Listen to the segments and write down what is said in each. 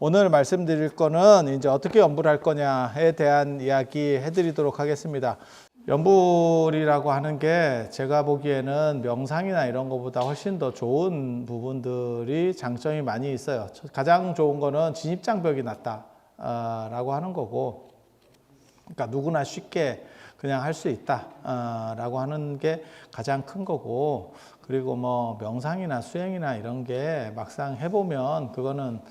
오늘 말씀드릴 거는 이제 어떻게 연불을 할 거냐에 대한 이야기 해드리도록 하겠습니다. 연불이라고 하는 게 제가 보기에는 명상이나 이런 것보다 훨씬 더 좋은 부분들이 장점이 많이 있어요. 가장 좋은 거는 진입장벽이 낮다라고 하는 거고, 그러니까 누구나 쉽게 그냥 할 수 있다라고 하는 게 가장 큰 거고, 그리고 뭐 명상이나 수행이나 이런 게 막상 해보면 그거는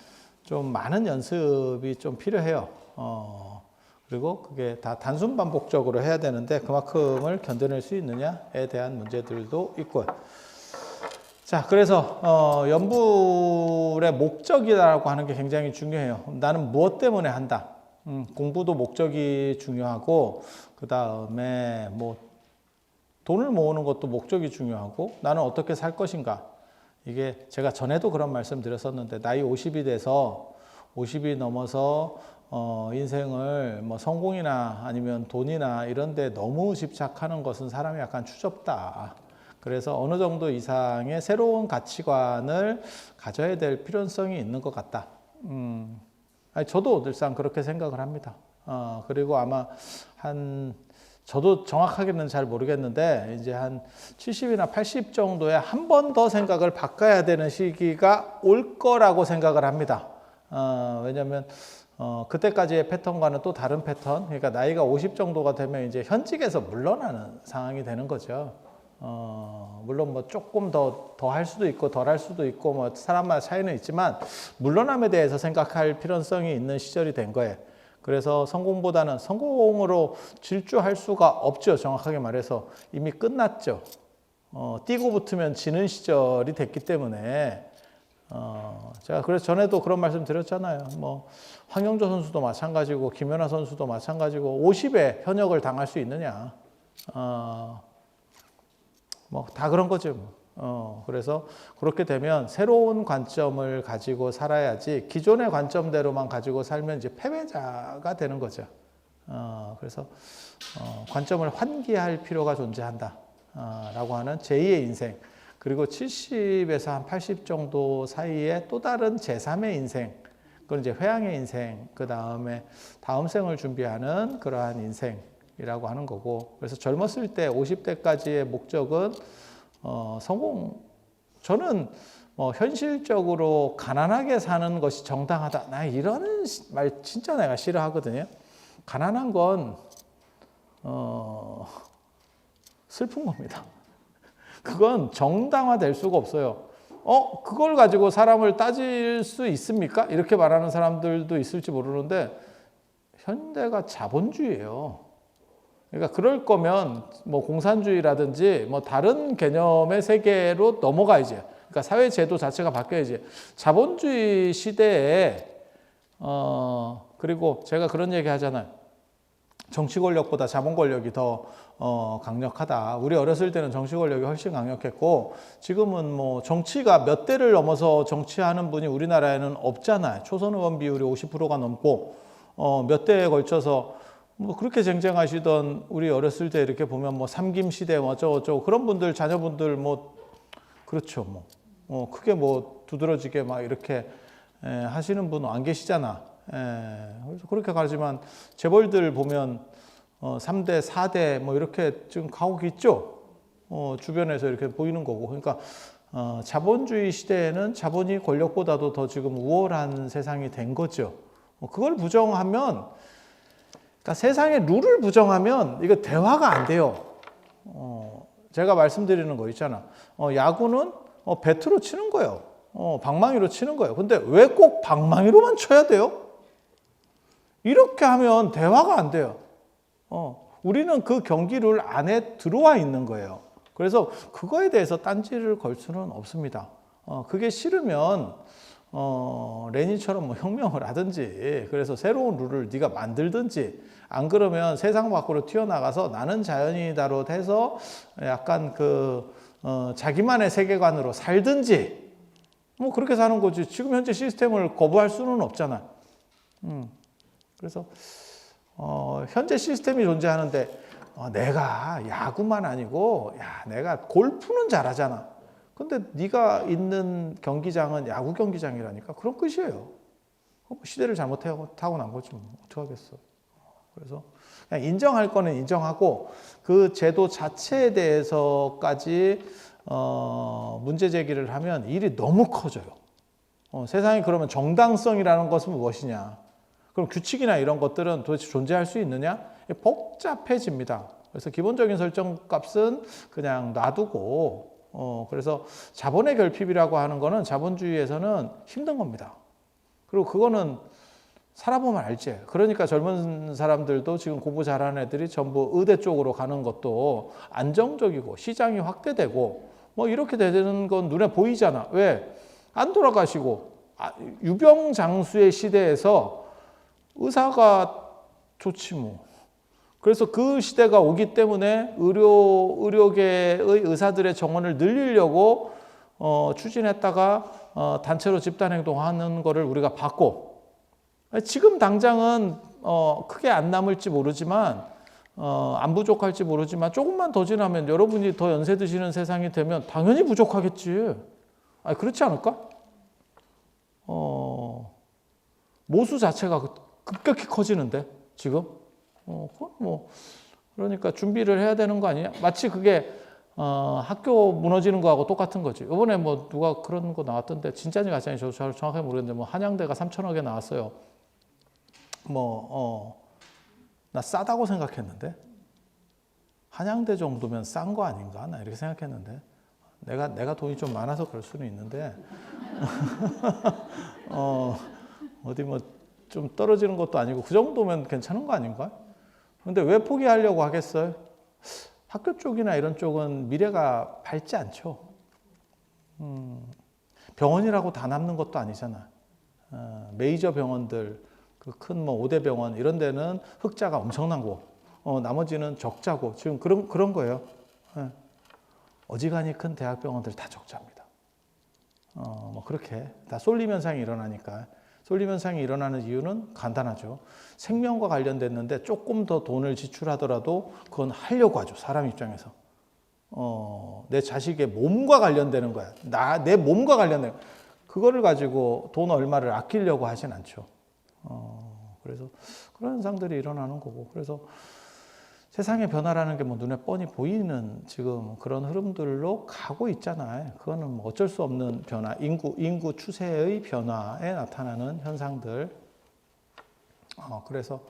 좀 많은 연습이 좀 필요해요. 그리고 그게 다 단순 반복적으로 해야 되는데 그만큼을 견뎌낼 수 있느냐에 대한 문제들도 있고요. 자, 그래서 연불의 목적이라고 하는 게 굉장히 중요해요. 나는 무엇 때문에 한다. 공부도 목적이 중요하고, 그 다음에 뭐 돈을 모으는 것도 목적이 중요하고, 나는 어떻게 살 것인가. 이게 제가 전에도 그런 말씀 드렸었는데, 나이 50이 돼서 50이 넘어서 인생을 뭐 성공이나 아니면 돈이나 이런 데 너무 집착하는 것은 사람이 약간 추접다. 그래서 어느 정도 이상의 새로운 가치관을 가져야 될 필요성이 있는 것 같다. 저도 늘상 그렇게 생각을 합니다. 그리고 아마 저도 정확하게는 잘 모르겠는데, 이제 한 70이나 80 정도에 한 번 더 생각을 바꿔야 되는 시기가 올 거라고 생각을 합니다. 왜냐면, 그때까지의 패턴과는 또 다른 패턴, 그러니까 나이가 50 정도가 되면 이제 현직에서 물러나는 상황이 되는 거죠. 물론 뭐 조금 더 할 수도 있고 덜 할 수도 있고 뭐 사람마다 차이는 있지만 물러남에 대해서 생각할 필요성이 있는 시절이 된 거예요. 그래서 성공보다는 성공으로 질주할 수가 없죠. 정확하게 말해서 이미 끝났죠. 뛰고 붙으면 지는 시절이 됐기 때문에 제가 그래서 전에도 그런 말씀 드렸잖아요. 뭐 황영조 선수도 마찬가지고 김연아 선수도 마찬가지고 50에 현역을 당할 수 있느냐. 뭐 다 그런 거죠. 그래서 그렇게 되면 새로운 관점을 가지고 살아야지 기존의 관점대로만 가지고 살면 이제 패배자가 되는 거죠. 그래서 관점을 환기할 필요가 존재한다. 라고 하는 제2의 인생, 그리고 70에서 한 80 정도 사이에 또 다른 제3의 인생, 그건 이제 회양의 인생, 그 다음에 다음 생을 준비하는 그러한 인생이라고 하는 거고, 그래서 젊었을 때 50대까지의 목적은 저는 현실적으로 가난하게 사는 것이 정당하다. 나 이런 말 진짜 내가 싫어하거든요. 가난한 건, 슬픈 겁니다. 그건 정당화될 수가 없어요. 그걸 가지고 사람을 따질 수 있습니까? 이렇게 말하는 사람들도 있을지 모르는데, 현대가 자본주의예요. 그러니까 그럴 거면 뭐 공산주의라든지 뭐 다른 개념의 세계로 넘어가야지. 그러니까 사회 제도 자체가 바뀌어야지. 자본주의 시대에 그리고 제가 그런 얘기 하잖아요. 정치 권력보다 자본 권력이 더 강력하다. 우리 어렸을 때는 정치 권력이 훨씬 강력했고, 지금은 뭐 정치가 몇 대를 넘어서 정치하는 분이 우리나라에는 없잖아요. 초선 의원 비율이 50%가 넘고 몇 대에 걸쳐서 뭐 그렇게 쟁쟁하시던 우리 어렸을 때 이렇게 보면 뭐 삼김 시대 뭐 어쩌고 그런 분들 자녀분들 뭐 그렇죠 뭐 크게 뭐 두드러지게 막 이렇게 하시는 분 안 계시잖아. 그래서 그렇게 가지만 재벌들 보면 3대 4대 뭐 이렇게 지금 가고 있죠. 주변에서 이렇게 보이는 거고. 그러니까 자본주의 시대에는 자본이 권력보다도 더 지금 우월한 세상이 된 거죠. 그걸 부정하면, 그러니까 세상의 룰을 부정하면 이거 대화가 안 돼요. 제가 말씀드리는 거 있잖아. 야구는 배트로 치는 거예요. 방망이로 치는 거예요. 근데 왜 꼭 방망이로만 쳐야 돼요? 이렇게 하면 대화가 안 돼요. 우리는 그 경기 룰 안에 들어와 있는 거예요. 그래서 그거에 대해서 딴지를 걸 수는 없습니다. 그게 싫으면 레닌처럼 뭐 혁명을 하든지, 그래서 새로운 룰을 네가 만들든지, 안 그러면 세상 밖으로 튀어나가서 나는 자연이다로 해서 약간 자기만의 세계관으로 살든지, 뭐 그렇게 사는 거지. 지금 현재 시스템을 거부할 수는 없잖아. 그래서 현재 시스템이 존재하는데 내가 야구만 아니고 내가 골프는 잘하잖아. 근데 네가 있는 경기장은 야구 경기장이라니까. 그런 끝이에요. 시대를 잘못하고 난 거지 뭐. 어떡하겠어. 그래서 그냥 인정할 거는 인정하고 그 제도 자체에 대해서까지 문제 제기를 하면 일이 너무 커져요. 세상에 그러면 정당성이라는 것은 무엇이냐? 그럼 규칙이나 이런 것들은 도대체 존재할 수 있느냐? 복잡해집니다. 그래서 기본적인 설정 값은 그냥 놔두고 그래서 자본의 결핍이라고 하는 거는 자본주의에서는 힘든 겁니다. 그리고 그거는 살아보면 알지. 그러니까 젊은 사람들도 지금 공부 잘하는 애들이 전부 의대 쪽으로 가는 것도 안정적이고 시장이 확대되고 뭐 이렇게 되는 건 눈에 보이잖아. 왜? 안 돌아가시고 유병장수의 시대에서 의사가 좋지 뭐. 그래서 그 시대가 오기 때문에 의료계의 의사들의 정원을 늘리려고 추진했다가 단체로 집단행동하는 거를 우리가 봤고 지금 당장은 크게 안 남을지 모르지만 안 부족할지 모르지만 조금만 더 지나면 여러분이 더 연세 드시는 세상이 되면 당연히 부족하겠지. 아니 그렇지 않을까? 모수 자체가 급격히 커지는데 지금 뭐 그러니까 준비를 해야 되는 거 아니냐? 마치 그게 학교 무너지는 거하고 똑같은 거지. 이번에 뭐 누가 그런 거 나왔던데 진짜인지 가짜인지 저도 잘 정확하게 모르겠는데 뭐 한양대가 3천억에 나왔어요. 나 싸다고 생각했는데 한양대 정도면 싼 거 아닌가? 나 이렇게 생각했는데 내가 돈이 좀 많아서 그럴 수는 있는데 어디 뭐 좀 떨어지는 것도 아니고 그 정도면 괜찮은 거 아닌가? 근데 왜 포기하려고 하겠어요? 학교 쪽이나 이런 쪽은 미래가 밝지 않죠. 병원이라고 다 남는 것도 아니잖아. 메이저 병원들, 그 큰 뭐 5대 병원 이런 데는 흑자가 엄청나고 나머지는 적자고 지금 그런 거예요. 어지간히 큰 대학병원들 다 적자입니다. 뭐 그렇게 다 쏠림 현상이 일어나니까. 쏠림 현상이 일어나는 이유는 간단하죠. 생명과 관련됐는데 조금 더 돈을 지출하더라도 그건 하려고 하죠. 사람 입장에서. 내 자식의 몸과 관련되는 거야. 내 몸과 관련된 그거를 가지고 돈 얼마를 아끼려고 하진 않죠. 그래서 그런 현상들이 일어나는 거고. 그래서 세상의 변화라는 게 뭐 눈에 뻔히 보이는 지금 그런 흐름들로 가고 있잖아요. 그거는 뭐 어쩔 수 없는 변화, 인구 추세의 변화에 나타나는 현상들. 그래서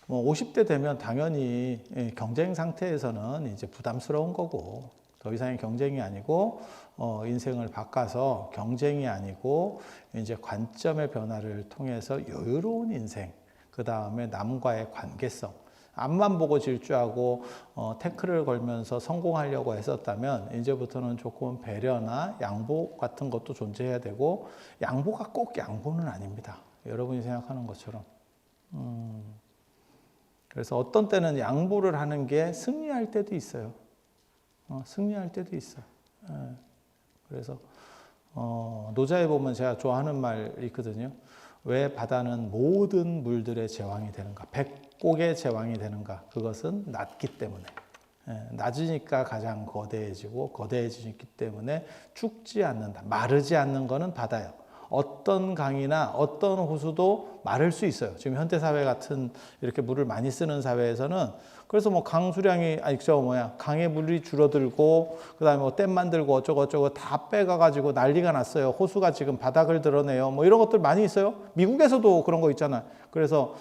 뭐 50대 되면 당연히 경쟁 상태에서는 이제 부담스러운 거고 더 이상의 경쟁이 아니고 인생을 바꿔서 경쟁이 아니고 이제 관점의 변화를 통해서 여유로운 인생, 그 다음에 남과의 관계성. 앞만 보고 질주하고 태클을 걸면서 성공하려고 했었다면 이제부터는 조금 배려나 양보 같은 것도 존재해야 되고 양보가 꼭 양보는 아닙니다. 여러분이 생각하는 것처럼. 그래서 어떤 때는 양보를 하는 게 승리할 때도 있어요. 승리할 때도 있어요. 그래서 노자에 보면 제가 좋아하는 말이 있거든요. 왜 바다는 모든 물들의 제왕이 되는가? 백곡의 제왕이 되는가? 그것은 낮기 때문에. 낮으니까 가장 거대해지고 거대해지기 때문에 죽지 않는다. 마르지 않는 것은 바다예요. 어떤 강이나 어떤 호수도 마를 수 있어요. 지금 현대사회 같은 이렇게 물을 많이 쓰는 사회에서는 그래서 뭐 강 수량이 강의 물이 줄어들고 그다음에 뭐 댐 만들고 어쩌고 다 빼가가지고 난리가 났어요. 호수가 지금 바닥을 드러내요. 뭐 이런 것들 많이 있어요. 미국에서도 그런 거 있잖아요. 그래서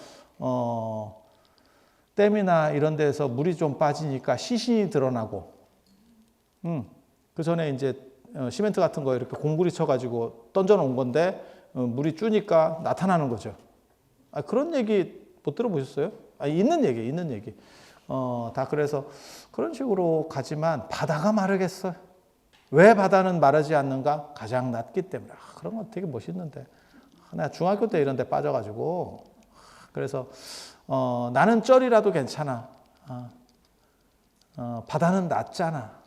댐이나 이런 데서 물이 좀 빠지니까 시신이 드러나고, 그 전에 이제 시멘트 같은 거 이렇게 공구리 쳐가지고 던져놓은 건데 물이 주니까 나타나는 거죠. 그런 얘기 못 들어보셨어요? 있는 얘기. 다 그래서 그런 식으로 가지만 바다가 마르겠어요. 왜 바다는 마르지 않는가? 가장 낮기 때문에. 그런 거 되게 멋있는데. 내가 중학교 때 이런 데 빠져가지고 그래서 나는 쩔이라도 괜찮아. 바다는 낮잖아.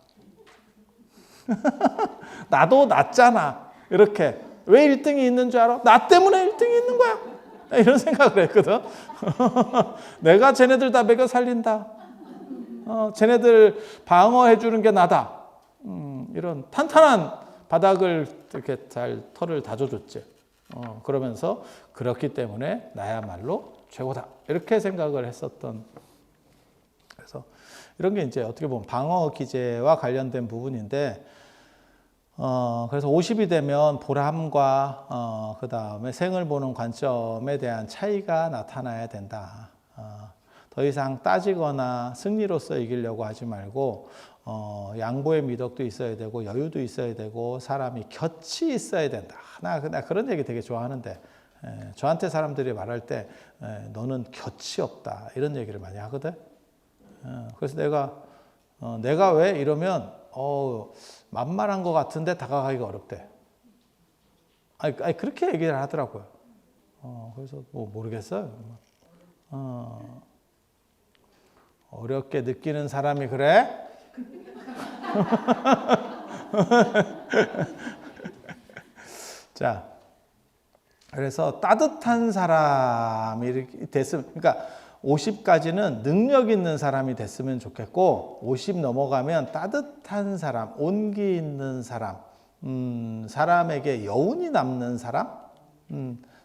나도 낮잖아. 이렇게. 왜 1등이 있는 줄 알아? 나 때문에 1등이 있는 거야. 이런 생각을 했거든. 내가 쟤네들 다 먹여 살린다. 쟤네들 방어해 주는 게 나다. 이런 탄탄한 바닥을 이렇게 잘 털을 다져줬지. 그러면서 그렇기 때문에 나야말로 최고다. 이렇게 생각을 했었던. 그래서 이런 게 이제 어떻게 보면 방어 기제와 관련된 부분인데, 그래서 50이 되면 보람과 그 다음에 생을 보는 관점에 대한 차이가 나타나야 된다. 더 이상 따지거나 승리로서 이기려고 하지 말고 양보의 미덕도 있어야 되고 여유도 있어야 되고 사람이 곁이 있어야 된다. 나 그런 얘기 되게 좋아하는데 저한테 사람들이 말할 때 너는 곁이 없다 이런 얘기를 많이 하거든. 그래서 내가 왜 이러면 만만한 것 같은데 다가가기가 어렵대. 아니 그렇게 얘기를 하더라고요. 그래서 뭐 모르겠어요. 어렵게 느끼는 사람이 그래? 자, 그래서 따뜻한 사람이 됐으면, 그러니까 50까지는 능력 있는 사람이 됐으면 좋겠고, 50 넘어가면 따뜻한 사람, 온기 있는 사람, 사람에게 여운이 남는 사람,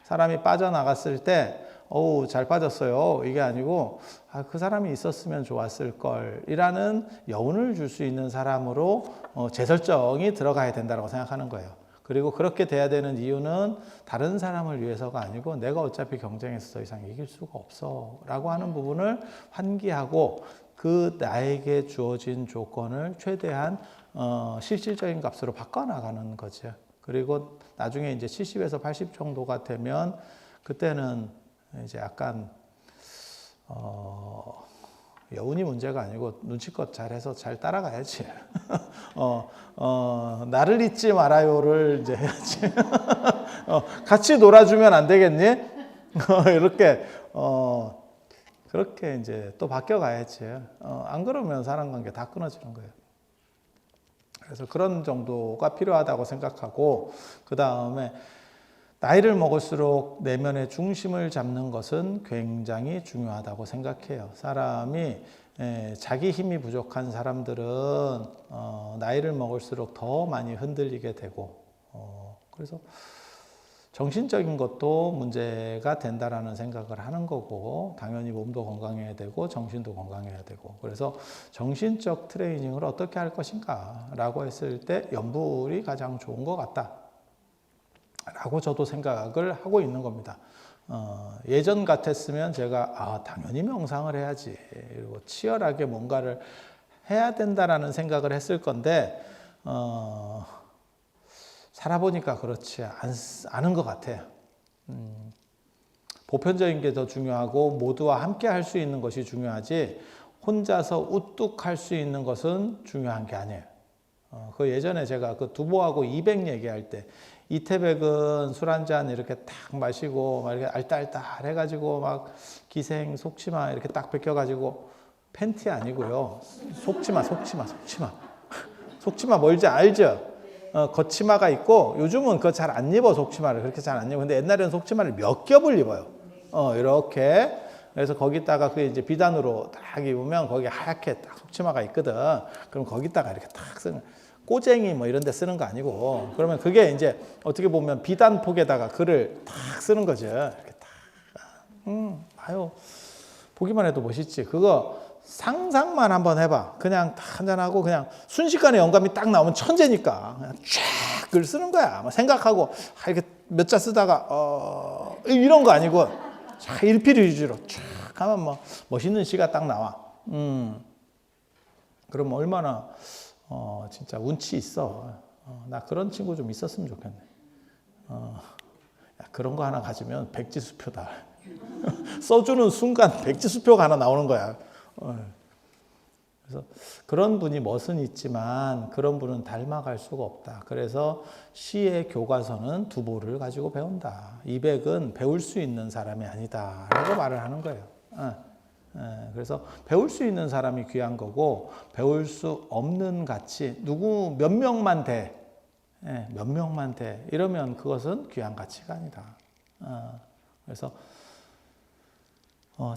사람이 빠져나갔을 때, 어우, 잘 빠졌어요. 이게 아니고, 그 사람이 있었으면 좋았을 걸. 이라는 여운을 줄 수 있는 사람으로 재설정이 들어가야 된다고 생각하는 거예요. 그리고 그렇게 돼야 되는 이유는 다른 사람을 위해서가 아니고 내가 어차피 경쟁에서 더 이상 이길 수가 없어. 라고 하는 부분을 환기하고 그 나에게 주어진 조건을 최대한 실질적인 값으로 바꿔나가는 거죠. 그리고 나중에 이제 70에서 80 정도가 되면 그때는 이제 약간 여운이 문제가 아니고 눈치껏 잘해서 잘 따라가야지. 나를 잊지 말아요를 이제 해야지. 같이 놀아주면 안 되겠니? 이렇게 그렇게 이제 또 바뀌어가야지. 안 그러면 사람관계 다 끊어지는 거예요. 그래서 그런 정도가 필요하다고 생각하고 그 다음에 나이를 먹을수록 내면의 중심을 잡는 것은 굉장히 중요하다고 생각해요. 사람이 자기 힘이 부족한 사람들은 나이를 먹을수록 더 많이 흔들리게 되고 그래서 정신적인 것도 문제가 된다라는 생각을 하는 거고 당연히 몸도 건강해야 되고 정신도 건강해야 되고 그래서 정신적 트레이닝을 어떻게 할 것인가 라고 했을 때 연불이 가장 좋은 것 같다. 라고 저도 생각을 하고 있는 겁니다. 예전 같았으면 제가 당연히 명상을 해야지 그리고 치열하게 뭔가를 해야 된다라는 생각을 했을 건데 살아보니까 그렇지 않은 것 같아요. 보편적인 게 더 중요하고 모두와 함께 할 수 있는 것이 중요하지 혼자서 우뚝 할 수 있는 것은 중요한 게 아니에요. 그 예전에 제가 그 두보하고 200 얘기할 때 이태백은 술 한잔 이렇게 딱 마시고 막 이렇게 알딸딸 해가지고 막 기생 속치마 이렇게 딱 벗겨가지고 팬티 아니고요. 속치마 속치마 뭘지 알죠? 겉치마가 있고 요즘은 그거 잘 안 입어 속치마를 그렇게 잘 안 입어. 근데 옛날에는 속치마를 몇 겹을 입어요. 이렇게 그래서 거기다가 그 이제 비단으로 딱 입으면 거기 하얗게 딱 속치마가 있거든. 그럼 거기다가 이렇게 딱 쓰는 꼬쟁이 뭐 이런 데 쓰는 거 아니고 그러면 그게 이제 어떻게 보면 비단폭에다가 글을 탁 쓰는 거죠. 이렇게 딱. 아유 보기만 해도 멋있지. 그거 상상만 한번 해봐. 그냥 딱 한잔하고 그냥 순식간에 영감이 딱 나오면 천재니까 그냥 쫙 글 쓰는 거야. 생각하고 이렇게 몇 자 쓰다가 이런 거 아니고 쫙 일필휘주로 쫙 하면 뭐 멋있는 시가 딱 나와. 그럼 얼마나 진짜 운치 있어. 나 그런 친구 좀 있었으면 좋겠네. 그런 거 하나 가지면 백지수표다. 써주는 순간 백지수표가 하나 나오는 거야. 그래서 그런 분이 멋은 있지만 그런 분은 닮아갈 수가 없다. 그래서 시의 교과서는 두보를 가지고 배운다. 이백은 배울 수 있는 사람이 아니다. 라고 말을 하는 거예요. 그래서 배울 수 있는 사람이 귀한 거고 배울 수 없는 가치 몇 명만 돼 이러면 그것은 귀한 가치가 아니다. 그래서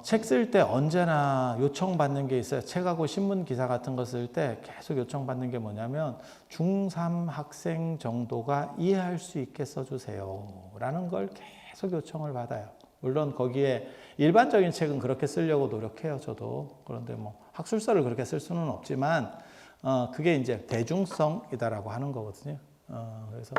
책 쓸 때 언제나 요청받는 게 있어요. 책하고 신문 기사 같은 거 쓸 때 계속 요청받는 게 뭐냐면 중3 학생 정도가 이해할 수 있게 써주세요 라는 걸 계속 요청을 받아요. 물론 거기에 일반적인 책은 그렇게 쓰려고 노력해요, 저도. 그런데 뭐 학술서를 그렇게 쓸 수는 없지만 그게 이제 대중성이다라고 하는 거거든요. 그래서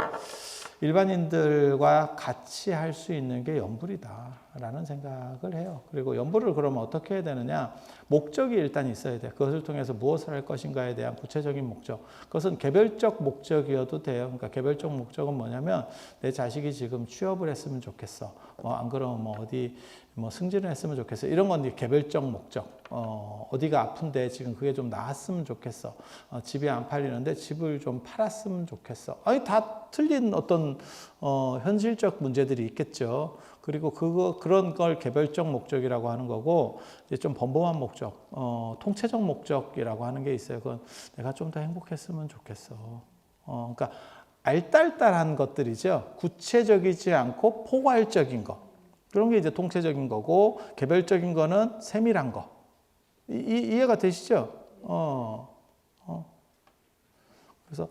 일반인들과 같이 할 수 있는 게 연불이다라는 생각을 해요. 그리고 연불을 그러면 어떻게 해야 되느냐? 목적이 일단 있어야 돼. 그것을 통해서 무엇을 할 것인가에 대한 구체적인 목적. 그것은 개별적 목적이어도 돼요. 그러니까 개별적 목적은 뭐냐면 내 자식이 지금 취업을 했으면 좋겠어. 안 그러면 뭐 어디 뭐 승진을 했으면 좋겠어. 이런 건 개별적 목적. 어디가 아픈데 지금 그게 좀 나았으면 좋겠어. 집이 안 팔리는데 집을 좀 팔았으면 좋겠어. 아니, 다 틀린 어떤 현실적 문제들이 있겠죠. 그리고 그런 걸 개별적 목적이라고 하는 거고, 이제 좀 범범한 목적, 통체적 목적이라고 하는 게 있어요. 그건 내가 좀 더 행복했으면 좋겠어. 그러니까 알딸딸한 것들이죠. 구체적이지 않고 포괄적인 거. 그런 게 이제 통체적인 거고, 개별적인 거는 세밀한 거. 이해가 되시죠? 그래서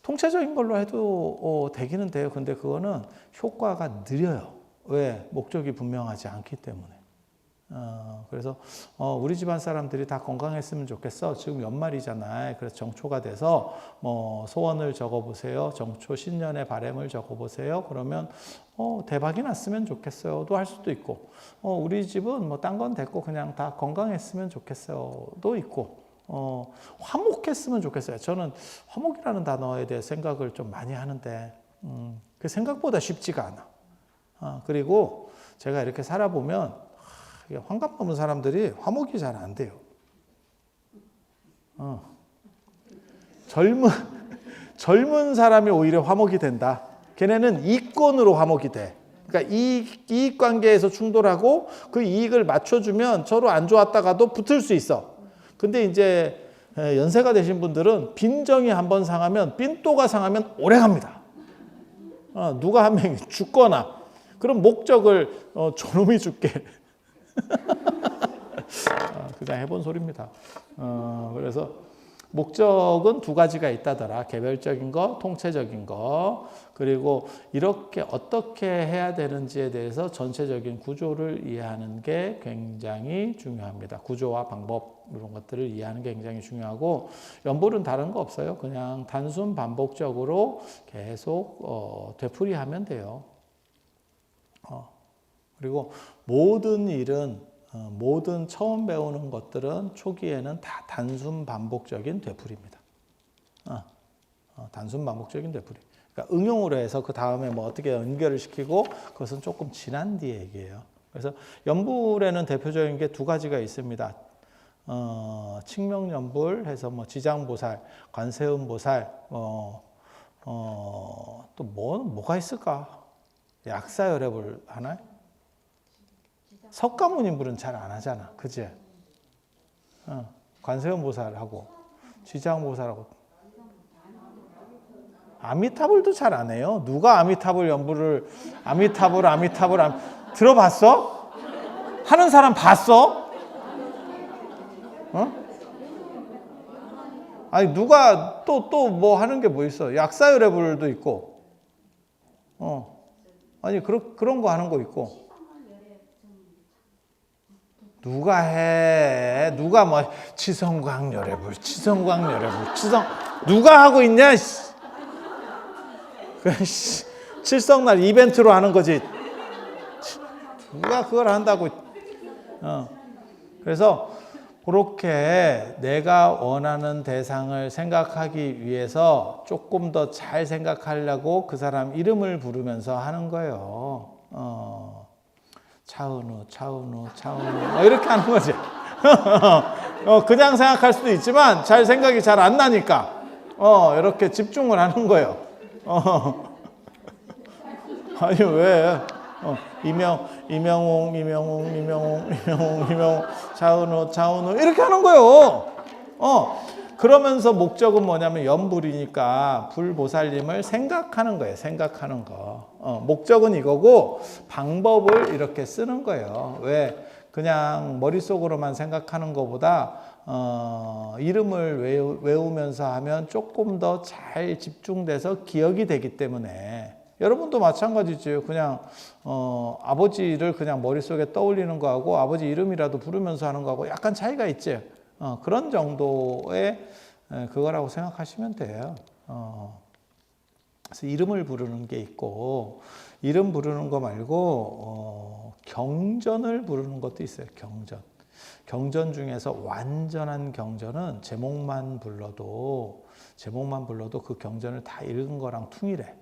통체적인 걸로 해도 되기는 돼요. 근데 그거는 효과가 느려요. 왜? 목적이 분명하지 않기 때문에. 그래서 우리 집안 사람들이 다 건강했으면 좋겠어. 지금 연말이잖아요. 그래서 정초가 돼서 뭐 소원을 적어보세요. 정초 신년의 바람을 적어보세요. 그러면 대박이 났으면 좋겠어요도 할 수도 있고, 우리 집은 뭐 딴 건 됐고 그냥 다 건강했으면 좋겠어요도 있고, 화목했으면 좋겠어요. 저는 화목이라는 단어에 대해 생각을 좀 많이 하는데 그 생각보다 쉽지가 않아. 그리고 제가 이렇게 살아보면 환갑 넘은 사람들이 화목이 잘 안 돼요. 젊은 사람이 오히려 화목이 된다. 걔네는 이권으로 화목이 돼. 그러니까 이익 관계에서 충돌하고 그 이익을 맞춰주면 서로 안 좋았다가도 붙을 수 있어. 근데 이제 연세가 되신 분들은 빈정이 한번 상하면, 삔또가 상하면 오래 갑니다. 누가 한 명이 죽거나, 그럼 목적을 저놈이 죽게. 그냥 해본 소리입니다. 그래서 목적은 두 가지가 있다더라. 개별적인 거, 통체적인 거. 그리고 이렇게 어떻게 해야 되는지에 대해서 전체적인 구조를 이해하는 게 굉장히 중요합니다. 구조와 방법 이런 것들을 이해하는 게 굉장히 중요하고, 연불은 다른 거 없어요. 그냥 단순 반복적으로 계속 되풀이하면 돼요. 그리고 모든 일은, 모든 처음 배우는 것들은 초기에는 다 단순 반복적인 되풀이입니다. 단순 반복적인 되풀이. 그러니까 응용으로 해서 그 다음에 뭐 어떻게 연결을 시키고, 그것은 조금 지난 뒤에 얘기예요. 그래서 연불에는 대표적인 게 두 가지가 있습니다. 칙명연불 해서 뭐 지장보살, 관세음보살, 또 뭐가 있을까? 약사열애불 하나요? 석가모니불은 잘 안 하잖아. 그치? 관세음보살하고 지장보살하고 아미타불도 잘 안 해요. 누가 아미타불 연불을 아미타불 들어봤어? 하는 사람 봤어? 아니 누가 또 뭐 하는 게 뭐 있어? 약사열애불도 있고, 아니 그런 거 하는 거 있고. 누가 해? 누가 뭐 치성광열애불 누가 하고 있냐? 칠성날 이벤트로 하는 거지. 누가 그걸 한다고? 그래서 그렇게 내가 원하는 대상을 생각하기 위해서 조금 더 잘 생각하려고 그 사람 이름을 부르면서 하는 거예요. 차은우 이렇게 하는 거지. 그냥 생각할 수도 있지만 잘 생각이 잘 안 나니까 이렇게 집중을 하는 거예요. 아니 왜 이명웅 차은우 이렇게 하는 거예요. 그러면서 목적은 뭐냐면 연불이니까 불보살님을 생각하는 거예요. 생각하는 거. 목적은 이거고 방법을 이렇게 쓰는 거예요. 왜? 그냥 머릿속으로만 생각하는 것보다 이름을 외우면서 하면 조금 더 잘 집중돼서 기억이 되기 때문에 여러분도 마찬가지죠. 그냥 아버지를 그냥 머릿속에 떠올리는 거하고 아버지 이름이라도 부르면서 하는 거하고 약간 차이가 있지. 그런 정도의 그거라고 생각하시면 돼요. 그래서 이름을 부르는 게 있고 이름 부르는 거 말고 경전을 부르는 것도 있어요. 경전 중에서 완전한 경전은 제목만 불러도 그 경전을 다 읽은 거랑 퉁이래.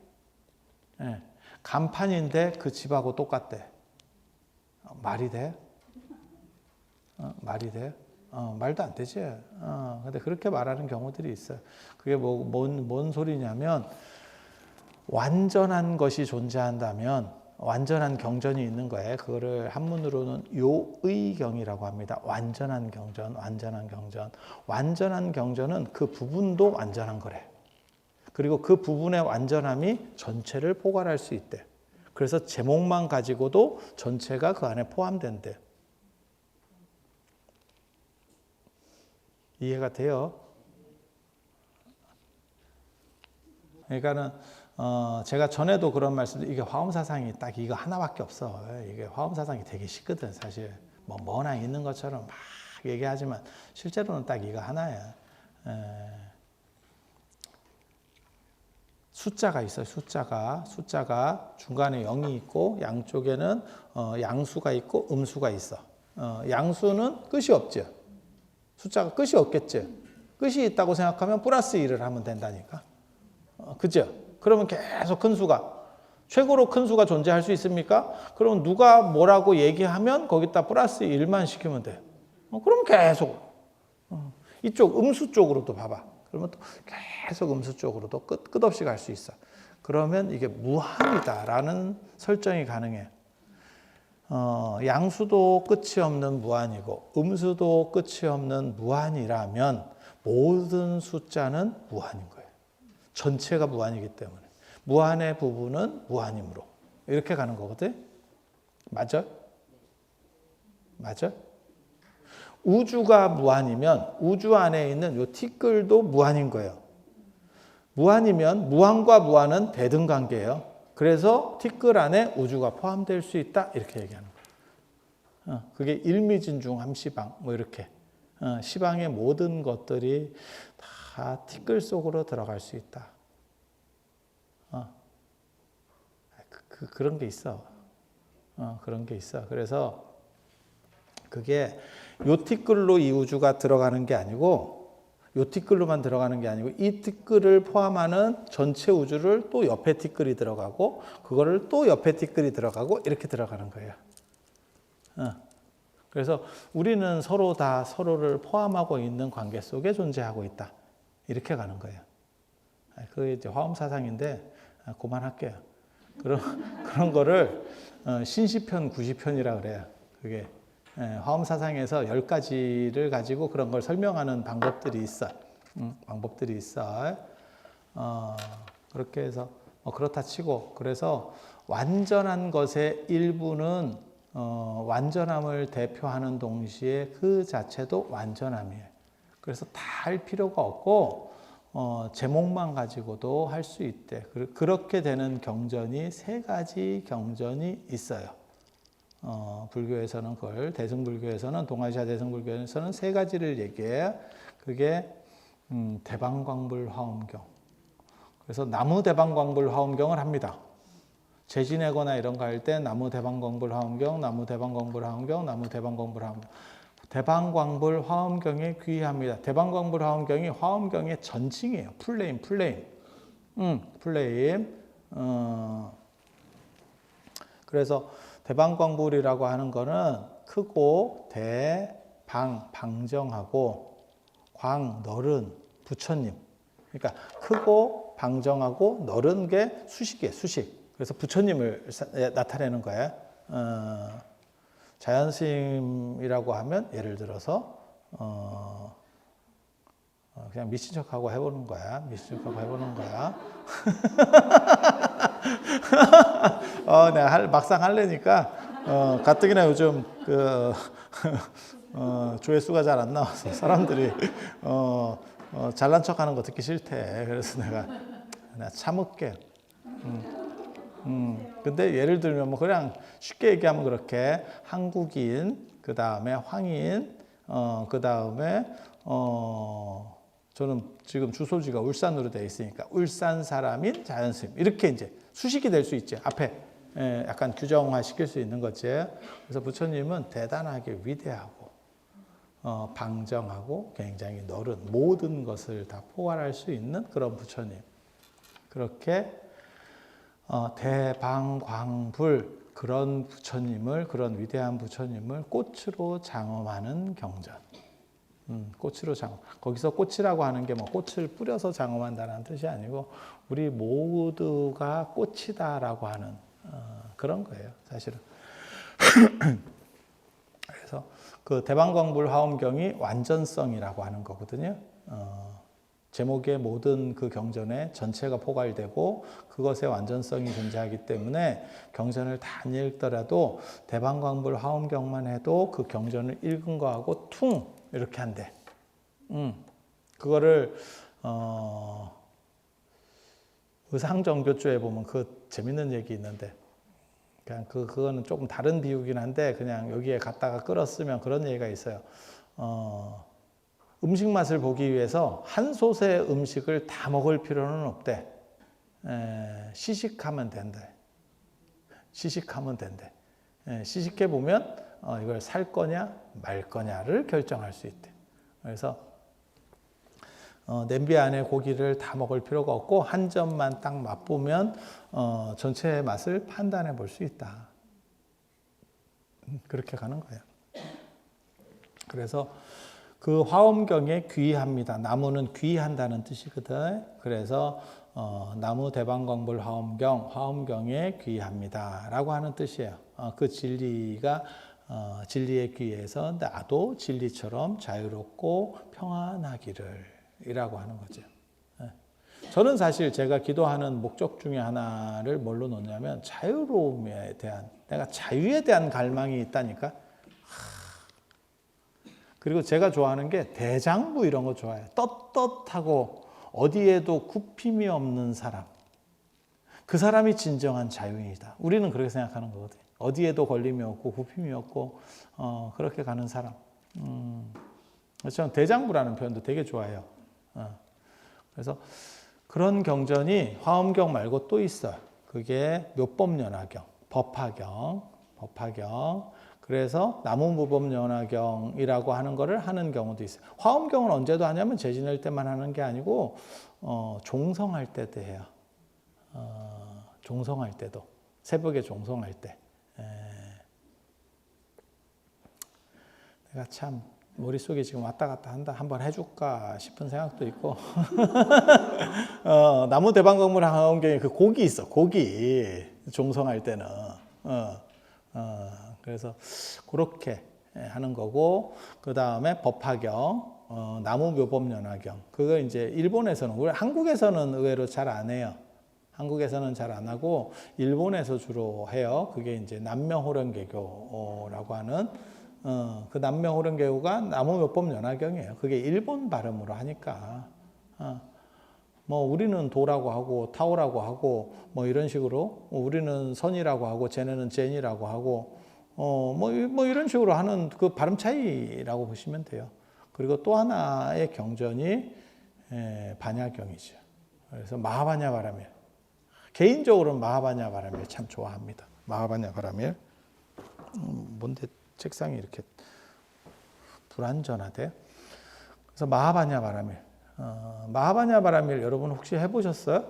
예. 간판인데 그 집하고 똑같대. 말이 돼? 말이 돼? 말도 안 되지. 근데 그렇게 말하는 경우들이 있어요. 그게 뭔 소리냐면 완전한 것이 존재한다면 완전한 경전이 있는 거예요. 그거를 한문으로는 요의경이라고 합니다. 완전한 경전. 완전한 경전은 그 부분도 완전한 거래. 그리고 그 부분의 완전함이 전체를 포괄할 수 있대. 그래서 제목만 가지고도 전체가 그 안에 포함된대. 이해가 돼요? 그러니까는 제가 전에도 그런 말씀도 이게 화엄사상이 딱 이거 하나밖에 없어. 이게 화엄사상이 되게 쉽거든. 사실 뭐나 있는 것처럼 막 얘기하지만 실제로는 딱 이거 하나야. 숫자가 있어요. 숫자가 중간에 0이 있고 양쪽에는 양수가 있고 음수가 있어. 양수는 끝이 없죠. 숫자가 끝이 없겠지. 끝이 있다고 생각하면 플러스 1을 하면 된다니까. 그죠? 그러면 계속 큰 수가 최고로 큰 수가 존재할 수 있습니까? 그럼 누가 뭐라고 얘기하면 거기다 플러스 1만 시키면 돼. 그럼 계속 이쪽 음수 쪽으로도 봐봐. 그러면 또 계속 음수 쪽으로도 끝없이 갈 수 있어. 그러면 이게 무한이다라는 설정이 가능해. 양수도 끝이 없는 무한이고 음수도 끝이 없는 무한이라면 모든 숫자는 무한인 거예요. 전체가 무한이기 때문에 무한의 부분은 무한이므로 이렇게 가는 거거든. 맞아? 우주가 무한이면 우주 안에 있는 요 티끌도 무한인 거예요. 무한이면 무한과 무한은 대등관계예요. 그래서 티끌 안에 우주가 포함될 수 있다 이렇게 얘기하는 거예요. 그게 일미진중함시방 뭐 이렇게 시방의 모든 것들이 다 티끌 속으로 들어갈 수 있다. 그런 게 있어. 그런 게 있어. 그래서 그게 요 티끌로 이 우주가 들어가는 게 아니고 요 티끌로만 들어가는 게 아니고 이 티끌을 포함하는 전체 우주를 또 옆에 티끌이 들어가고 그거를 또 옆에 티끌이 들어가고 이렇게 들어가는 거예요. 그래서 우리는 서로 다 서로를 포함하고 있는 관계 속에 존재하고 있다. 이렇게 가는 거예요. 그게 이제 화엄사상인데 그만할게요. 그런 거를 신시편, 구시편이라 그래요. 그게 화엄사상에서 10가지를 가지고 그런 걸 설명하는 방법들이 있어. 그렇게 해서 그렇다 치고 그래서 완전한 것의 일부는 완전함을 대표하는 동시에 그 자체도 완전함이에요. 그래서 다 할 필요가 없고 제목만 가지고도 할 수 있대. 그렇게 되는 경전이 3가지 경전이 있어요. 불교에서는 그걸 대승불교에서는 동아시아 대승불교에서는 3가지를 얘기해. 그게 대방광불 화엄경. 그래서 나무 대방광불 화엄경을 합니다. 재지내거나 이런 거 할 때 나무 대방광불 화엄경, 나무 대방광불 화엄경, 나무 대방광불 화엄경. 대방광불 화엄경에 귀의합니다. 대방광불 화엄경이 화엄경의 전칭이에요. 풀네임. 그래서 대방광불이라고 하는 거는 크고 방정하고 광, 너른, 부처님. 그러니까 크고 방정하고 너른 게 수식이에요. 수식. 그래서 부처님을 나타내는 거예요. 자연스님이라고 하면 예를 들어서 그냥 미친 척하고 해보는 거야. 내가 막상 하려니까 가뜩이나 요즘 조회수가 잘 안 나와서 사람들이 잘난 척하는 거 듣기 싫대. 그래서 내가 참을게. 근데 예를 들면 뭐 그냥 쉽게 얘기하면 그렇게 한국인, 그 다음에 황인, 그 다음에 저는 지금 주소지가 울산으로 되어 있으니까 울산 사람인 자연스님 이렇게 이제 수식이 될 수 있지. 앞에 약간 규정화 시킬 수 있는 거지. 그래서 부처님은 대단하게 위대하고 방정하고 굉장히 넓은 모든 것을 다 포괄할 수 있는 그런 부처님. 그렇게 대방광불 그런 부처님을, 그런 위대한 부처님을 꽃으로 장엄하는 경전. 꽃으로 장엄. 거기서 꽃이라고 하는 게 뭐 꽃을 뿌려서 장엄한다는 뜻이 아니고 우리 모두가 꽃이다라고 하는 그런 거예요, 사실은. 그래서 그 대방광불 화엄경이 완전성이라고 하는 거거든요. 제목의 모든 그 경전에 전체가 포괄되고 그것의 완전성이 존재하기 때문에 경전을 다 안 읽더라도 대방광불 화엄경만 해도 그 경전을 읽은 거하고 퉁 이렇게 한대. 그거를 의상정교조에 보면 그 재밌는 얘기 있는데 그냥 그거는 조금 다른 비유긴 한데 그냥 여기에 갖다가 끌었으면 그런 얘기가 있어요. 음식 맛을 보기 위해서 한 솥의 음식을 다 먹을 필요는 없대. 시식하면 된대. 시식하면 된대. 시식해 보면 이걸 살 거냐 말 거냐를 결정할 수 있대. 그래서 냄비 안에 고기를 다 먹을 필요가 없고 한 점만 딱 맛보면 전체의 맛을 판단해 볼 수 있다. 그렇게 가는 거예요. 그래서 그 화엄경에 귀합니다. 나무는 귀한다는 뜻이거든. 그래서 나무 대방광불 화엄경, 화엄경에 귀합니다. 라고 하는 뜻이에요. 그 진리가 진리에 귀해서 나도 진리처럼 자유롭고 평안하기를 이라고 하는 거죠. 저는 사실 제가 기도하는 목적 중에 하나를 뭘로 놓냐면 자유로움에 대한, 내가 자유에 대한 갈망이 있다니까. 그리고 제가 좋아하는 게 대장부 이런 거 좋아해요. 떳떳하고 어디에도 굽힘이 없는 사람. 그 사람이 진정한 자유인이다. 우리는 그렇게 생각하는 거거든요. 어디에도 걸림이 없고 굽힘이 없고 그렇게 가는 사람. 저는 대장부라는 표현도 되게 좋아해요. 그래서 그런 경전이 화엄경 말고 또 있어요. 그게 묘법연화경, 법화경. 그래서 나무무법연화경이라고 하는 거를 하는 경우도 있어요. 화엄경은 언제도 하냐면 제지낼 때만 하는 게 아니고 종성할 때도 해요. 종성할 때도, 새벽에 종성할 때. 내가 참 머릿속에 지금 왔다 갔다 한다. 한번 해줄까 싶은 생각도 있고. 나무 대방광불 화엄경에 그 곡이 있어. 곡이 종성할 때는. 그래서 그렇게 하는 거고, 그 다음에 법화경, 나무묘법연화경. 그거 이제 일본에서는, 우리 한국에서는 의외로 잘 안 해요. 한국에서는 잘 안 하고 일본에서 주로 해요. 그게 이제 남명호령개교라고 하는 그 남명호령개교가 나무묘법연화경이에요. 그게 일본 발음으로 하니까 뭐 우리는 도라고 하고 타오라고 하고 뭐 이런 식으로 우리는 선이라고 하고 쟤네는 젠이라고 하고 뭐 이런 식으로 하는 그 발음 차이라고 보시면 돼요. 그리고 또 하나의 경전이 반야경이죠. 그래서 마하바냐 바라밀. 개인적으로는 마하바냐 바라밀 참 좋아합니다. 마하바냐 바라밀. 뭔데 책상이 이렇게 불안전하대? 그래서 마하바냐 바라밀. 마하바냐 바라밀 여러분 혹시 해보셨어요?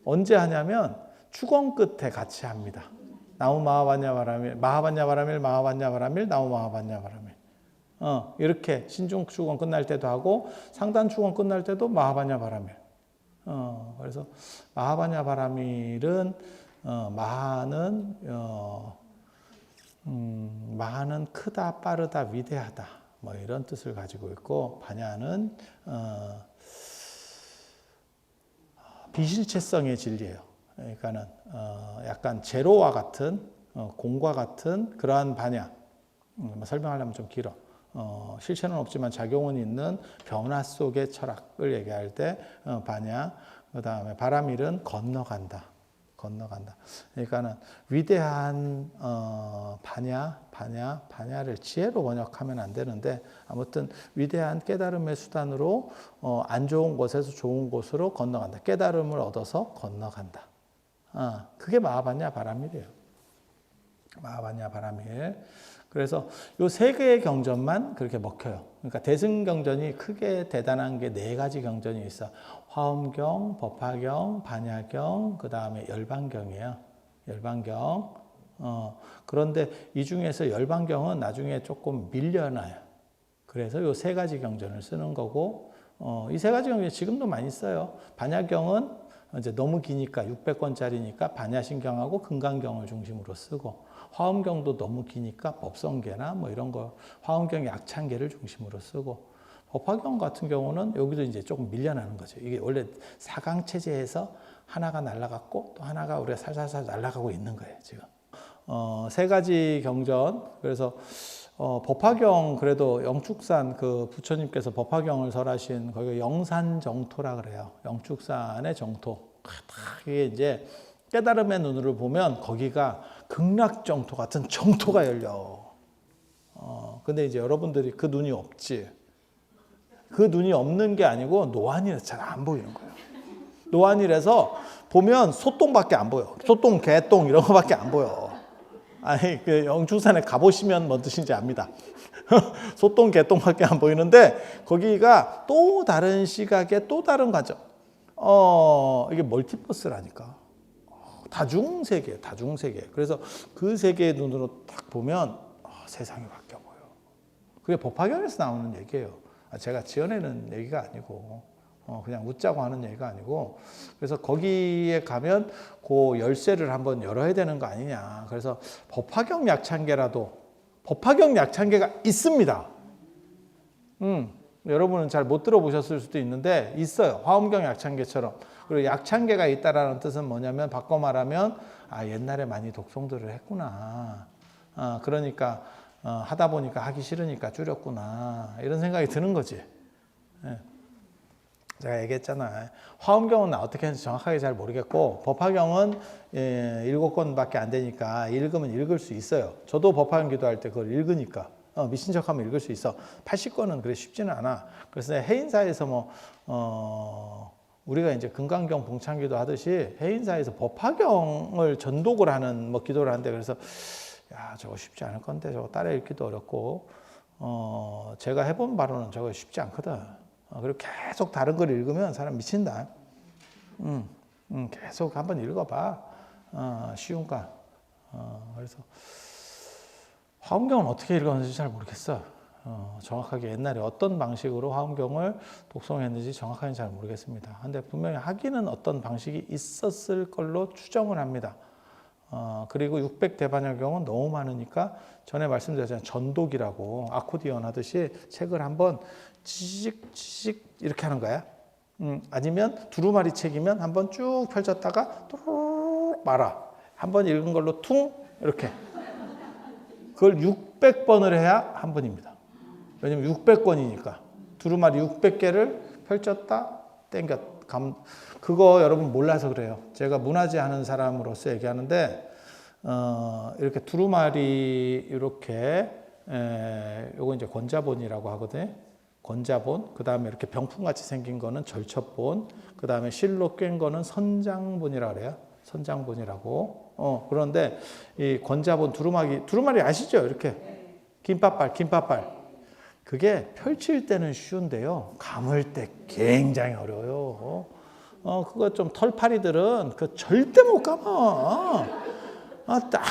언제 하냐면 축원 끝에 같이 합니다. 나무 마하바냐 바라밀, 마하바냐 바라밀, 마하바냐 바라밀, 나무 마하바냐 바라밀. 이렇게 신중 축원 끝날 때도 하고 상단 축원 끝날 때도 마하바냐 바라밀. 그래서 마하바냐 바라밀은 마하는 크다, 빠르다, 위대하다. 뭐 이런 뜻을 가지고 있고 반야는 비실체성의 진리예요. 그러니까는 약간 제로와 같은 공과 같은 그러한 반야. 설명하려면 좀 길어. 실체는 없지만 작용은 있는 변화 속의 철학을 얘기할 때 반야, 그 다음에 바람일은 건너간다. 그러니까는 위대한 반야를 지혜로 번역하면 안 되는데 아무튼 위대한 깨달음의 수단으로 안 좋은 곳에서 좋은 곳으로 건너간다. 깨달음을 얻어서 건너간다. 그게 마하반야 바람일이에요. 마하반야 바람일. 그래서 요 세 개의 경전만 그렇게 먹혀요. 그러니까 대승경전이 크게 대단한 게 네 가지 경전이 있어. 화엄경, 법화경, 반야경, 그 다음에 열반경이에요. 열반경. 그런데 이 중에서 열반경은 나중에 조금 밀려나요. 그래서 요 세 가지 경전을 쓰는 거고, 이 세 가지 경전 지금도 많이 써요. 반야경은 이제 너무 기니까 600권짜리니까 반야신경하고 금강경을 중심으로 쓰고, 화엄경도 너무 기니까 법성계나 뭐 이런 거, 화엄경 약창계를 중심으로 쓰고, 법화경 같은 경우는 여기도 이제 조금 밀려나는 거죠. 이게 원래 사강 체제에서 하나가 날아갔고 또 하나가 우리가 살살살 날아가고 있는 거예요, 지금. 세 가지 경전. 그래서 법화경, 그래도 영축산 그 부처님께서 법화경을 설하신 거기가 영산정토라 그래요. 영축산의 정토. 이게 이제 깨달음의 눈으로 보면 거기가 극락정토 같은 정토가 열려. 근데 이제 여러분들이 그 눈이 없지. 그 눈이 없는 게 아니고 노안이라서 잘 안 보이는 거예요. 노안이라서 보면 소똥밖에 안 보여. 소똥, 개똥 이런 거밖에 안 보여. 아니, 그 영축산에 가보시면 뭔 뜻인지 압니다. 소똥, 개똥밖에 안 보이는데 거기가 또 다른 시각의 또 다른 과정. 이게 멀티버스라니까. 다중세계. 그래서 그 세계의 눈으로 딱 보면 세상이 바뀌어 보여. 그게 법화경에서 나오는 얘기예요. 제가 지어내는 얘기가 아니고 그냥 웃자고 하는 얘기가 아니고, 그래서 거기에 가면 그 열쇠를 한번 열어야 되는 거 아니냐. 그래서 법화경 약창계라도 법화경 약창계가 있습니다. 여러분은 잘 못 들어보셨을 수도 있는데 있어요. 화엄경 약창계처럼. 그리고 약창계가 있다라는 뜻은 뭐냐면 바꿔 말하면 옛날에 많이 독송들을 했구나. 그러니까 하다 보니까 하기 싫으니까 줄였구나. 이런 생각이 드는 거지. 예. 제가 얘기했잖아요. 화엄경은 어떻게 하는지 정확하게 잘 모르겠고 법화경은 7권밖에 안 되니까 읽으면 읽을 수 있어요. 저도 법화경 기도할 때 그걸 읽으니까 미친 척하면 읽을 수 있어. 80권은 그래 쉽지는 않아. 그래서 해인사에서 우리가 이제 금강경 봉창기도 하듯이 해인사에서 법화경을 전독을 하는 기도를 하는데, 그래서 저거 쉽지 않을 건데 저거 따라 읽기도 어렵고, 제가 해본 바로는 저거 쉽지 않거든. 그리고 계속 다른 걸 읽으면 사람 미친다. 계속 한번 읽어봐. 쉬운가. 그래서 화엄경은 어떻게 읽었는지 잘 모르겠어. 정확하게 옛날에 어떤 방식으로 화엄경을 독송했는지 정확하게 잘 모르겠습니다. 근데 분명히 하기는 어떤 방식이 있었을 걸로 추정을 합니다. 그리고 600대반야경은 너무 많으니까 전에 말씀드렸잖아요. 전독이라고 아코디언 하듯이 책을 한번 지직 이렇게 하는 거야. 아니면 두루마리 책이면 한번 쭉 펼쳤다가 뚜룩 말아. 한번 읽은 걸로 퉁 이렇게. 그걸 600번을 해야 한 번입니다. 왜냐면 600권이니까. 두루마리 600개를 펼쳤다 땡겼. 그거 여러분 몰라서 그래요. 제가 문화재 하는 사람으로서 얘기하는데 이렇게 두루마리 이렇게 요거 이제 권자본이라고 하거든요. 권자본. 그다음에 이렇게 병풍같이 생긴 거는 절첩본. 그다음에 실로 꿰인 거는 선장본이라고 그래요. 선장본이라고. 그런데 이 권자본 두루마리 아시죠? 이렇게 김밥발. 그게 펼칠 때는 쉬운데요. 감을 때 굉장히 어려워요. 그거 좀 털파리들은 그 절대 못 감아.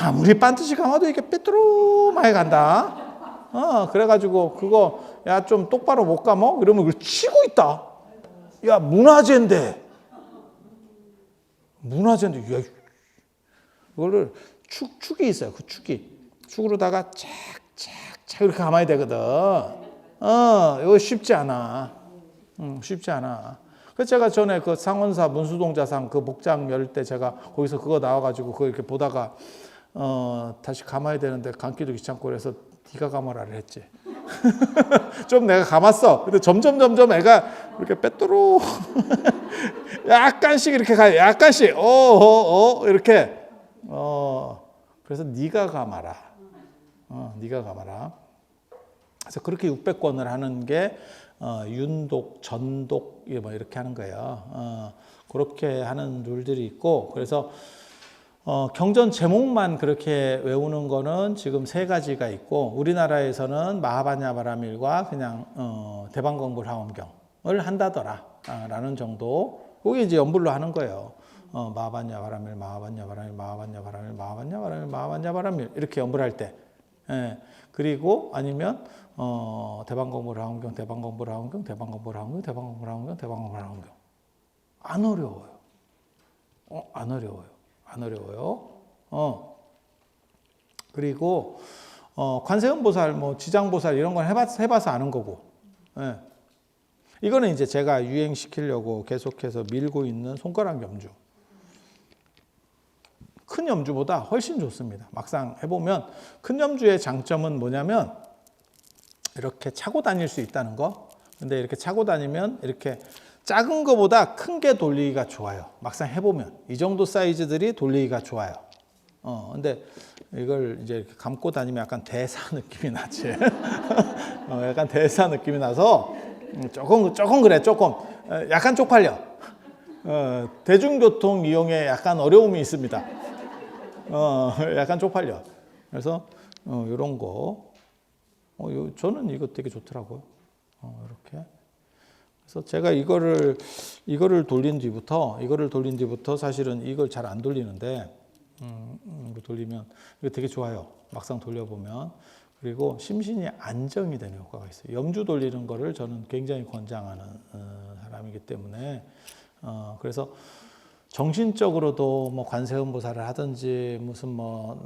아무리 반드시 감아도 이게 삐뚤어하게 간다. 그래가지고 그거 좀 똑바로 못 감어? 그러면 그걸 치고 있다. 문화재인데. 이거를 축이 있어요. 그 축으로다가 착착착 이렇게 감아야 되거든. 이거 쉽지 않아. 그래서 제가 전에 그 상원사 문수동자상 그 목장 열 때 제가 거기서 그거 나와가지고 그거 이렇게 보다가 다시 감아야 되는데 감기도 귀찮고 그래서 네가 감아라를 했지. 좀 내가 감았어. 근데 점점 애가 이렇게 빼도록 약간씩 이렇게 가요. 약간씩 이렇게 그래서 네가 감아라. 네가 감아라. 그래서 그렇게 600권을 하는 게 윤독, 전독 뭐 이렇게 하는 거예요. 그렇게 하는 룰들이 있고 그래서 경전 제목만 그렇게 외우는 거는 지금 3가지가 있고 우리나라에서는 마하반야바라밀과 그냥 대방공불하엄경을 한다더라 라는 정도. 그게 이제 연불로 하는 거예요. 마하반야바라밀, 마하반야바라밀, 마하반야바라밀, 마하반야바라밀, 마하반야바라밀 이렇게 연불할 때. 예. 그리고 아니면 대방공불하엄경, 대방공불하엄경, 대방공불하엄경, 대방공불하엄경, 대방공불하엄경. 안 어려워요. 안 어려워요. 안 어려워요. 그리고 관세음보살, 뭐 지장보살 이런 건 해봐서 아는 거고. 예. 이거는 이제 제가 유행시키려고 계속해서 밀고 있는 손가락 염주. 큰 염주보다 훨씬 좋습니다. 막상 해보면 큰 염주의 장점은 뭐냐면 이렇게 차고 다닐 수 있다는 거. 근데 이렇게 차고 다니면 이렇게 작은 거보다 큰 게 돌리기가 좋아요. 막상 해보면 이 정도 사이즈들이 돌리기가 좋아요. 근데 이걸 이제 이렇게 감고 다니면 약간 대사 느낌이 나지. 약간 대사 느낌이 나서 조금 그래. 조금 약간 쪽팔려. 대중교통 이용에 약간 어려움이 있습니다. 약간 쪽팔려. 그래서 이런 거. 저는 이거 되게 좋더라고요. 이렇게. 그래서 제가 이거를 돌린 뒤부터 사실은 이걸 잘 안 돌리는데 이거 돌리면 이거 되게 좋아요. 막상 돌려보면. 그리고 심신이 안정이 되는 효과가 있어요. 염주 돌리는 거를 저는 굉장히 권장하는 사람이기 때문에 그래서 정신적으로도 뭐 관세음보살을 하든지 무슨 뭐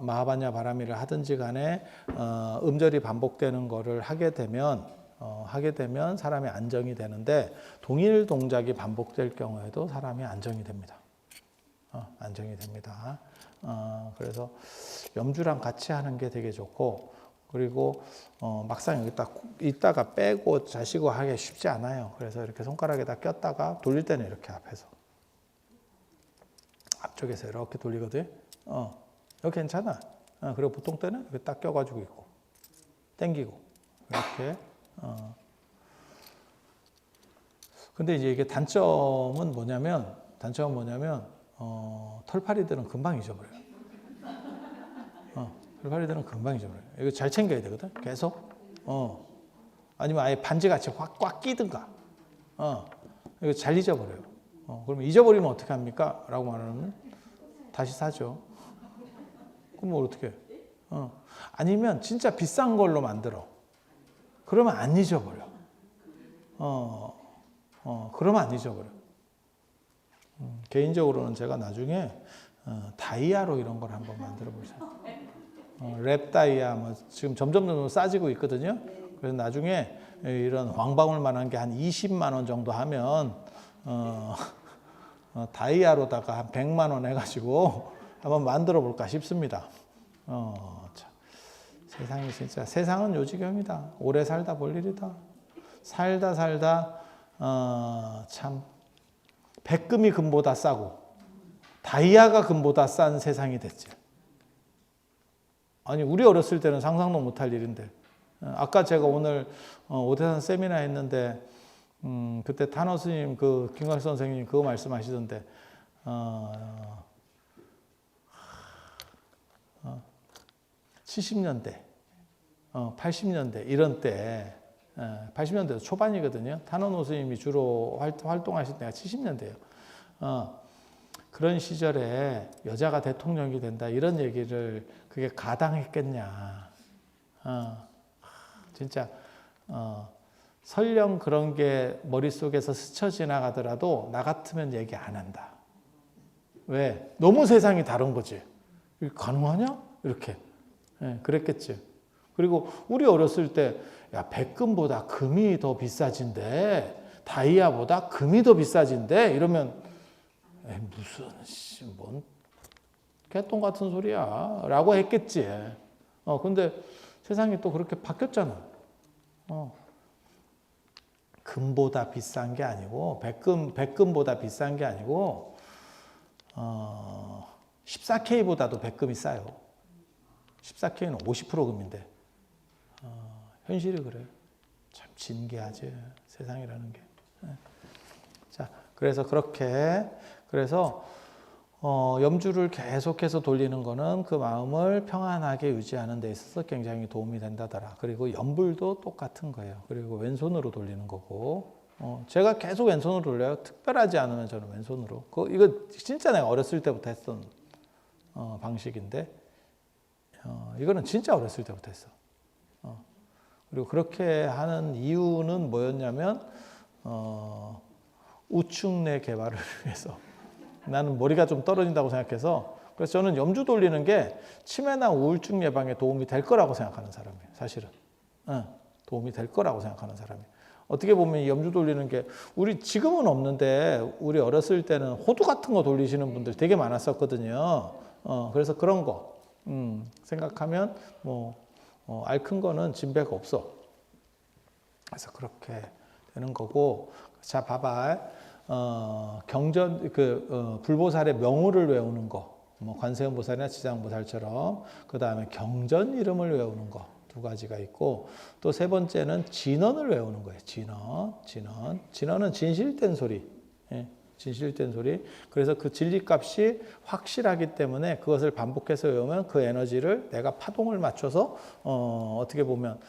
마하반야 바라미를 하든지 간에 음절이 반복되는 거를 하게 되면 사람이 안정이 되는데 동일 동작이 반복될 경우에도 사람이 안정이 됩니다. 안정이 됩니다. 그래서 염주랑 같이 하는 게 되게 좋고 그리고 막상 여기 딱 있다가 빼고 자시고 하기 쉽지 않아요. 그래서 이렇게 손가락에다 꼈다가 돌릴 때는 이렇게 앞쪽에서 이렇게 돌리거든. 이거 괜찮아. 그리고 보통 때는 이렇게 딱 껴가지고 있고 당기고 이렇게. 근데 이제 이게 단점은 뭐냐면 털파리들은 금방 잊어버려요. 털파리들은 금방 잊어버려요. 이거 잘 챙겨야 되거든. 계속. 아니면 아예 반지같이 꽉 끼든가. 이거 잘 잊어버려요. 그러면 잊어버리면 어떻게 합니까? 라고 말하면 다시 사죠. 그럼 뭐 어떻게 해? 아니면 진짜 비싼 걸로 만들어. 그러면 안 잊어버려. 그러면 안 잊어버려. 개인적으로는 제가 나중에 다이아로 이런 걸 한번 만들어 보세요. 랩 다이아 뭐 지금 점점 싸지고 있거든요. 그래서 나중에 이런 왕방울만한 게 한 20만 원 정도 하면 다이아로다가 한 100만 원 해가지고 한번 만들어 볼까 싶습니다. 참. 세상이 진짜 세상은 요지경이다. 오래 살다 볼 일이다. 살다 참 백금이 금보다 싸고 다이아가 금보다 싼 세상이 됐지. 아니 우리 어렸을 때는 상상도 못할 일인데 아까 제가 오늘 오대산 세미나 했는데 그때 탄호 스님 그 김광 선생님 그거 말씀하시던데 70년대, 80년대 이런 때 80년대 초반이거든요. 탄원 스님이 주로 활동하실 때가 70년대예요. 그런 시절에 여자가 대통령이 된다 이런 얘기를 그게 가당했겠냐. 진짜 설령 그런 게 머릿속에서 스쳐 지나가더라도 나 같으면 얘기 안 한다. 왜? 너무 세상이 다른 거지. 이게 가능하냐? 이렇게. 그랬겠지. 그리고 우리 어렸을 때 야, 백금보다 금이 더 비싸진대. 다이아보다 금이 더 비싸진대. 이러면 무슨 뭔 개똥 같은 소리야 라고 했겠지. 근데 세상이 또 그렇게 바뀌었잖아. 금보다 비싼 게 아니고, 백금보다 비싼 게 아니고, 14K보다도 백금이 싸요. 14K는 50% 금인데, 현실이 그래요. 참 진기하지, 세상이라는 게. 자, 그래서 그렇게, 그래서, 염주를 계속해서 돌리는 거는 그 마음을 평안하게 유지하는 데 있어서 굉장히 도움이 된다더라. 그리고 염불도 똑같은 거예요. 그리고 왼손으로 돌리는 거고, 제가 계속 왼손으로 돌려요. 특별하지 않으면 저는 왼손으로. 이거 진짜 내가 어렸을 때부터 했던 방식인데, 이거는 진짜 어렸을 때부터 했어. 그리고 그렇게 하는 이유는 뭐였냐면, 우측 뇌 개발을 위해서. 나는 머리가 좀 떨어진다고 생각해서, 그래서 저는 염주 돌리는 게 치매나 우울증 예방에 도움이 될 거라고 생각하는 사람이에요. 사실은. 도움이 될 거라고 생각하는 사람이에요. 어떻게 보면 이 염주 돌리는 게 우리 지금은 없는데 우리 어렸을 때는 호두 같은 거 돌리시는 분들 되게 많았었거든요. 그래서 그런 거 생각하면 알 큰 거는 진배가 없어. 그래서 그렇게 되는 거고. 자, 봐봐. 경전, 불보살의 명호를 외우는 거. 관세음보살이나 지장보살처럼. 그 다음에 경전 이름을 외우는 거. 두 가지가 있고. 또 세 번째는 진언을 외우는 거예요. 진언. 진언은 진실된 소리. 예, 진실된 소리. 그래서 그 진리값이 확실하기 때문에 그것을 반복해서 외우면 그 에너지를 내가 파동을 맞춰서, 어떻게 보면,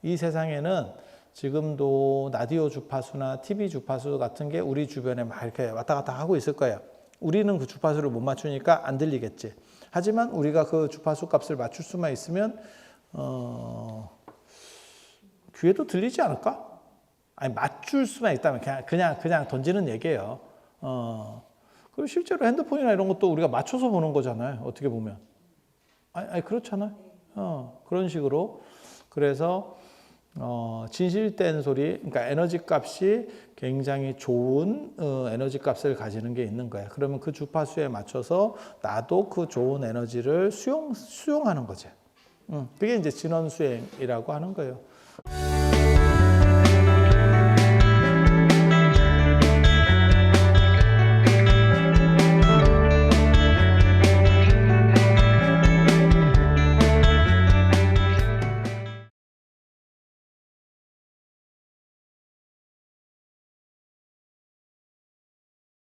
이 세상에는 지금도 라디오 주파수나 TV 주파수 같은 게 우리 주변에 막 이렇게 왔다 갔다 하고 있을 거예요. 우리는 그 주파수를 못 맞추니까 안 들리겠지. 하지만 우리가 그 주파수 값을 맞출 수만 있으면 귀에도 들리지 않을까? 아니, 맞출 수만 있다면 그냥 던지는 얘기예요. 그리고 실제로 핸드폰이나 이런 것도 우리가 맞춰서 보는 거잖아요. 어떻게 보면. 아니 그렇잖아요. 그런 식으로. 그래서 진실된 소리, 그러니까 에너지 값이 굉장히 좋은 에너지 값을 가지는 게 있는 거야. 그러면 그 주파수에 맞춰서 나도 그 좋은 에너지를 수용하는 거지. 그게 이제 진원 수행이라고 하는 거예요.